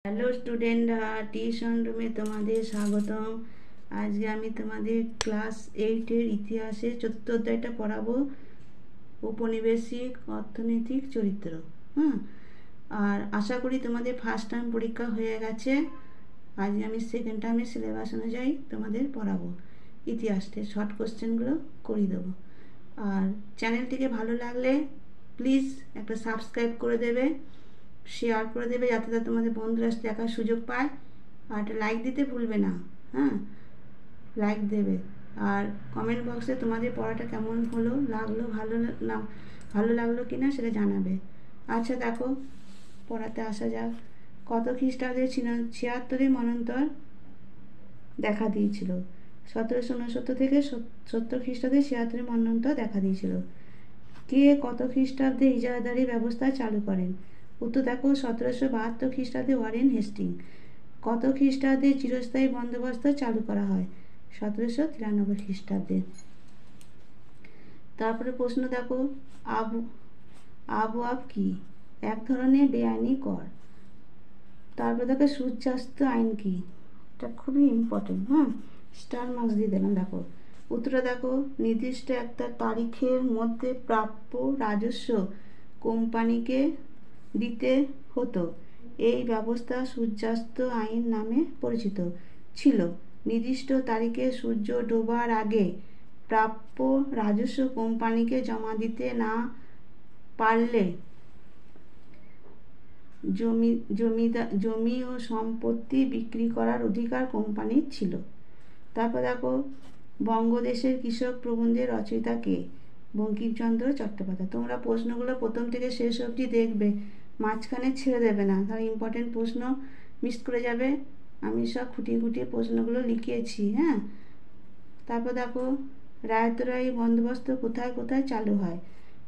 Hello স্টুডেন্টরা, tuition রুমে তোমাদের স্বাগতম। আজকে আমি তোমাদের ক্লাস 8-এর ইতিহাসের চতুর্থ অধ্যায়টা পড়াবো, ঔপনিবেশিক অর্থনৈতিক চরিত্র। আর আশা করি তোমাদের ফার্স্ট টার্ম পরীক্ষা হয়ে গেছে। আজকে আমি সেকেন্ড টার্মের সিলেবাস অনুযায়ী তোমাদের পড়াবো, ইতিহাসের শর্ট কোশ্চেনগুলো করিয়ে দেবো। আর চ্যানেলটিকে ভালো লাগলে প্লিজ একটা সাবস্ক্রাইব করে দেবে, শেয়ার করে দেবে, যাতে তোমাদের বন্ধুরা দেখার সুযোগ পায়। আর একটা লাইক দিতে ভুলবে না। লাইক দেবে। আর কমেন্ট বক্সে তোমাদের পড়াটা কেমন হলো, লাগলো, ভালো লাগলো কি না সেটা জানাবে। আচ্ছা দেখো, পড়াতে আসা যাক। কত খ্রিস্টাব্দে 76-এ মন্বন্তর দেখা দিয়েছিল? 1769 থেকে 70 খ্রিস্টাব্দে 76-এ মন্বন্তর দেখা দিয়েছিল। কে কত খ্রিস্টাব্দে ইজারাদারি ব্যবস্থা চালু করেন? উত্তর দেখো, 1772 খ্রিস্টাব্দে ওয়ারেন হেস্টিং। কত খ্রিস্টাব্দে চিরস্থায়ী বন্দোবস্ত চালু করা হয়? 1793 খ্রিস্টাব্দে। তারপরে প্রশ্ন দেখো, আবওয়াব কি? এক ধরনের বেআইনি কর। তারপরে দেখো, সূর্যাস্ত আইন কি? এটা খুবই ইম্পর্টেন্ট। স্টার মার্কস দিয়ে দিলাম। দেখো উত্তরটা দেখো, নির্দিষ্ট একটা তারিখের মধ্যে প্রাপ্য রাজস্ব কোম্পানিকে দিতে হতো। এই ব্যবস্থা সূর্যাস্ত আইন নামে পরিচিত ছিল। নির্দিষ্ট তারিখে সূর্য ডোবার আগে প্রাপ্য রাজস্ব কোম্পানিকে জমা দিতে না পারলে জমি ও সম্পত্তি বিক্রি করার অধিকার কোম্পানির ছিল। তারপর দেখো, বঙ্গদেশের কৃষক প্রবন্ধের রচয়িতা কে? বঙ্কিমচন্দ্র চট্টোপাধ্যায়। তোমরা প্রশ্নগুলো প্রথম থেকে শেষ অবধি দেখবে, মাঝখানে ছেড়ে দেবে না, তাহলে ইম্পর্টেন্ট প্রশ্ন মিস করে যাবে। আমি সব খুঁটিয়ে খুঁটিয়ে প্রশ্নগুলো লিখিয়েছি। তারপর দেখো, রায়তরাই বন্দোবস্ত কোথায় কোথায় চালু হয়?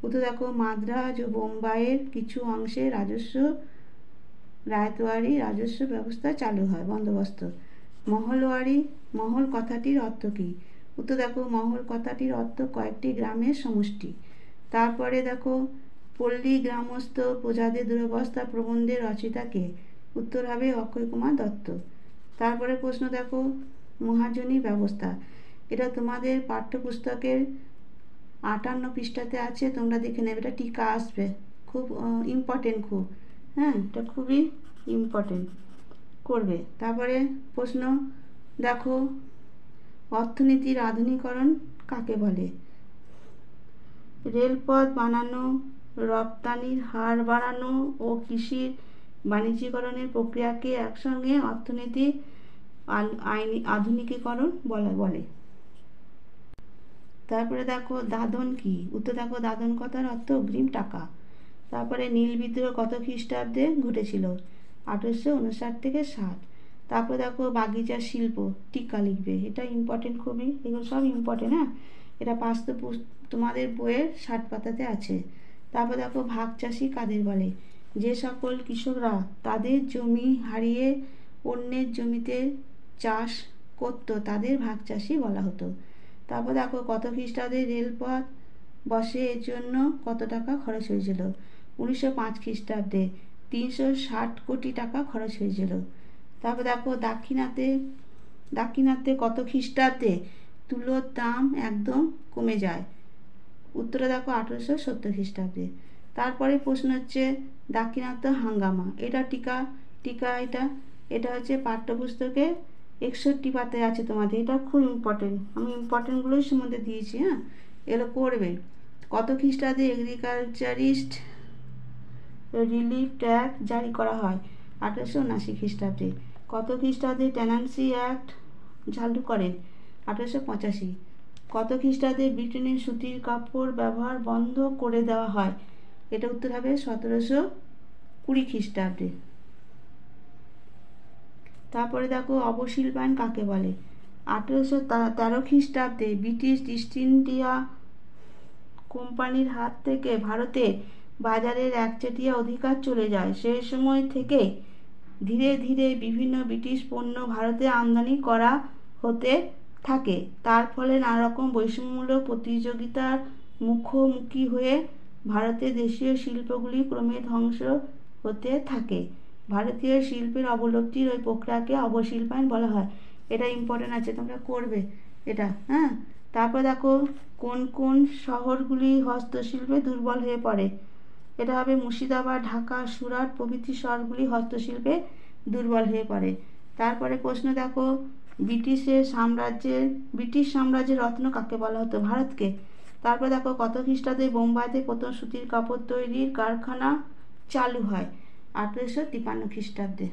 উত্তর দেখো, মাদ্রাজ ও বোম্বাইয়ের কিছু অংশে রায়তওয়ারি রাজস্ব ব্যবস্থা চালু হয় বন্দোবস্ত। মহল কথাটির অর্থ কী? উত্তর দেখো, মহল কথাটির অর্থ কয়েকটি গ্রামের সমষ্টি। তারপরে দেখো, পল্লী গ্রামস্থ প্রজাদের দুরবস্থা প্রবন্ধের রচয়িতা কে? উত্তর হবে অক্ষয় কুমার দত্ত। তারপরে প্রশ্ন দেখো, মহাজনী ব্যবস্থা। এটা তোমাদের পাঠ্যপুস্তকের 58 পৃষ্ঠাতে আছে, তোমরা দেখে নেবে, এটা টিকা আসবে, খুব ইম্পর্টেন্ট খুব। এটা খুবই ইম্পর্টেন্ট করবে। তারপরে প্রশ্ন দেখো, অর্থনীতির আধুনিকরণ কাকে বলে? রেলপথ বানানো, রপ্তানির হার বাড়ানো ও কৃষির বাণিজ্যিকরণের প্রক্রিয়াকে একসঙ্গে অর্থনীতির আধুনিকীকরণ বলে। তারপরে দেখো, দাদন কি? উত্তর দেখো, দাদন কথার অর্থ অগ্রিম টাকা। তারপরে নীল বিদ্রোহ কত খ্রিস্টাব্দে ঘটেছিল? 1859 থেকে 60। তারপরে দেখো, বাগিচা শিল্প, টিকা লিখবে, এটা ইম্পর্টেন্ট খুবই, এগুলো সব ইম্পর্টেন্ট। এটা তোমাদের বইয়ের 60 পাতাতে আছে। তারপর দেখো, ভাগ চাষি কাদের বলে? যে সকল কৃষকরা তাদের জমি হারিয়ে অন্যের জমিতে চাষ করত তাদের ভাগ চাষি বলা হতো। তারপর দেখো, কত খ্রিস্টাব্দে রেলপথ বসে এর জন্য কত টাকা খরচ হয়েছিল? 1905 খ্রিস্টাব্দে 360 কোটি টাকা খরচ হয়েছিল। তারপর দেখো, দাক্ষিণাত্যে কত খ্রিস্টাব্দে তুলোর দাম একদম কমে যায়? উত্তরে দেখো, 1870 খ্রিস্টাব্দে। তারপরে প্রশ্ন হচ্ছে, দাক্ষিণাত্য হাঙ্গামা, এটা টিকা এটা হচ্ছে পাঠ্যপুস্তকে 61 পাতায় আছে তোমাদের, এটা খুব ইম্পর্টেন্ট, আমি ইম্পর্টেন্টগুলোই সম্বন্ধে দিয়েছি। এগুলো করবে। কত খ্রিস্টাব্দে এগ্রিকালচারিস্ট রিলিফ ট্যাক্স জারি করা হয়? 1879 খ্রিস্টাব্দে। কত খ্রিস্টাব্দে টেনান্সি অ্যাক্ট চালু করেন? 1885। কত খ্রিস্টাব্দে ব্রিটেনের সুতির কাপড় ব্যবহার বন্ধ করে দেওয়া হয়? এটা উত্তর হবে 1720 খ্রিস্টাব্দে। তারপরে দেখো, অবশিল্পায়ন কাকে বলে? 1813 খ্রিস্টাব্দে ব্রিটিশ ইস্ট ইন্ডিয়া কোম্পানির হাত থেকে ভারতের বাজারের একচেটিয়া অধিকার চলে যায়। সেই সময় থেকে ধীরে ধীরে বিভিন্ন ব্রিটিশ পণ্য ভারতে আমদানি করা হতে থাকে। তার ফলে নানারকম বৈষম্যমূলক প্রতিযোগিতার মুখোমুখি হয়ে ভারতের দেশীয় শিল্পগুলি ক্রমে ধ্বংস হতে থাকে। ভারতীয় শিল্পের অবলব্ধির ওই প্রক্রিয়াকে অবশিল্পায়ন বলা হয়। এটা ইম্পর্টেন্ট আছে, তোমরা করবে এটা। হ্যাঁ, তারপর দেখো কোন কোন শহরগুলি হস্তশিল্পে দুর্বল হয়ে পড়ে। এটা হবে মুর্শিদাবাদ, ঢাকা, সুরাট প্রভৃতি শহরগুলি হস্তশিল্পে দুর্বল হয়ে পড়ে। তারপরে প্রশ্ন দেখো, ব্রিটিশ সাম্রাজ্যের রত্ন কাকে বলা হতো? ভারতকে। তারপর দেখো কত খ্রিস্টাব্দে বোম্বাইতে প্রথম সুতির কাপড় তৈরির কারখানা চালু হয়? 1853 খ্রিস্টাব্দে।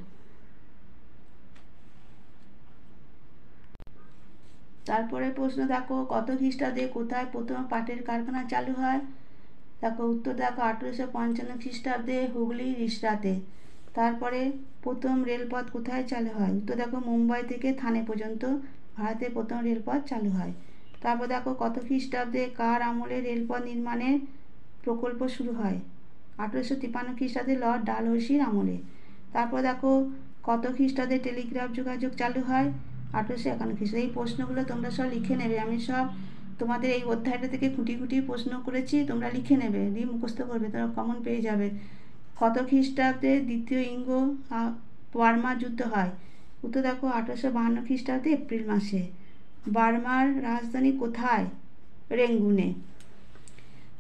তারপরে প্রশ্ন দেখো কত খ্রিস্টাব্দে কোথায় প্রথম পাটের কারখানা চালু হয়? দেখো উত্তর দেখো 1855 খ্রিস্টাব্দে হুগলির ইসরাতে। তারপরে প্রথম রেলপথ কোথায় চালু হয়? উত্তর দেখো মুম্বাই থেকে থানে পর্যন্ত ভারতে প্রথম রেলপথ চালু হয়। তারপর দেখো কত খ্রিস্টাব্দে কার আমলে রেলপথ নির্মাণের প্রকল্প শুরু হয়? 1853 খ্রিস্টাব্দে লর্ড ডালহৌসির আমলে। তারপর দেখো কত খ্রিস্টাব্দে টেলিগ্রাফ যোগাযোগ চালু হয়? 1851 খ্রিস্টাব্দে। এই প্রশ্নগুলো তোমরা সব লিখে নেবে। আমি সব তোমাদের এই অধ্যায়টা থেকে খুঁটি খুঁটি প্রশ্ন করেছি, তোমরা লিখে নেবে, দিয়ে মুখস্থ করবে, তোমরা কমন পেয়ে যাবে। কত খ্রিস্টাব্দে দ্বিতীয় ইঙ্গো বার্মা যুদ্ধ হয়? উত্তর দেখো 1852 খ্রিস্টাব্দে এপ্রিল মাসে। বার্মার রাজধানী কোথায়? রেঙ্গুনে।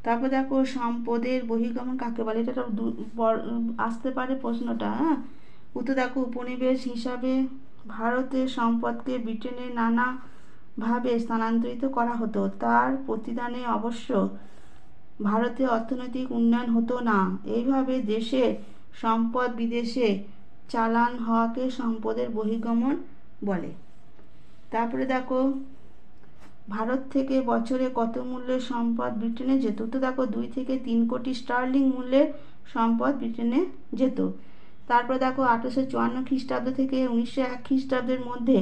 তারপর দেখো সম্পদের বহির্গমন কাকে বলে? এটা আসতে পারে প্রশ্নটা। হ্যাঁ, উত্তর দেখো উপনিবেশ হিসাবে ভারতের সম্পদকে ব্রিটেনে নানাভাবে স্থানান্তরিত করা হতো। তার প্রতিদানে অবশ্য ভারতের অর্থনৈতিক উন্নয়ন হতো না। এইভাবে দেশের সম্পদ বিদেশে চালান হওয়াকে সম্পদের বহির্গমন বলে। তারপরে দেখো ভারত থেকে বছরে কত মূল্যের সম্পদ ব্রিটেনে যেত? তো দেখো 2 থেকে 3 কোটি স্টার্লিং মূল্যের সম্পদ ব্রিটেনে যেত। তারপরে দেখো 1854 খ্রিস্টাব্দ থেকে 1901 খ্রিস্টাব্দের মধ্যে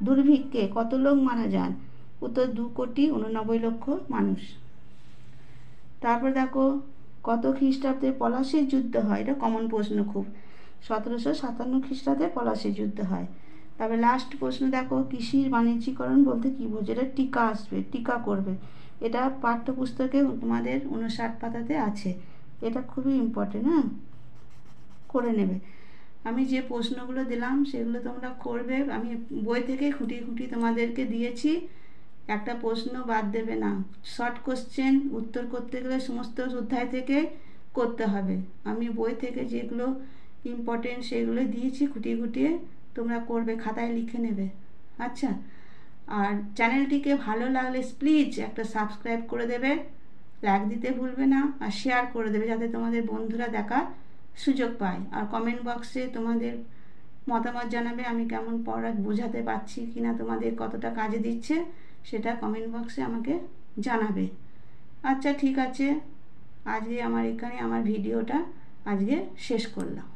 দুর্ভিক্ষে কত লোক মারা যান? উত্তর 2,89,00,000 মানুষ। তারপর দেখো কত খ্রিস্টাব্দে পলাশীর যুদ্ধ হয়? এটা কমন প্রশ্ন খুব। 1757 খ্রিস্টাব্দে পলাশীর যুদ্ধ হয়। তারপরে লাস্ট প্রশ্ন দেখো কৃষির বাণিজ্যিকরণ বলতে কী বোঝে? এটা টিকা আসবে, টিকা করবে। এটা পাঠ্যপুস্তকে তোমাদের 59 পাতাতে আছে। এটা খুবই ইম্পর্টেন্ট। হ্যাঁ, করে নেবে। আমি যে প্রশ্নগুলো দিলাম সেগুলো তোমরা করবে। আমি বই থেকে খুঁটিয়ে খুঁটিয়ে তোমাদেরকে দিয়েছি, একটা প্রশ্ন বাদ দেবে না। শর্ট কোশ্চেন উত্তর করতে গেলে সমস্ত অধ্যায় থেকে করতে হবে। আমি বই থেকে যেগুলো ইম্পর্টেন্ট সেগুলো দিয়েছি খুঁটিয়ে খুঁটিয়ে, তোমরা করবে, খাতায় লিখে নেবে। আচ্ছা, আর চ্যানেলটিকে ভালো লাগলে প্লিজ একটা সাবস্ক্রাইব করে দেবে, লাইক দিতে ভুলবে না, আর শেয়ার করে দেবে যাতে তোমাদের বন্ধুরা দেখার সুযোগ পায়। আর কমেন্ট বক্সে তোমাদের মতামত জানাবে, আমি কেমন পড়া বোঝাতে পারছি কিনা, তোমাদের কতটা কাজে দিচ্ছে সেটা কমেন্ট বক্সে আমাকে জানাবে। আচ্ছা ঠিক আছে, আজকে আমার ভিডিওটা আজকে শেষ করলাম।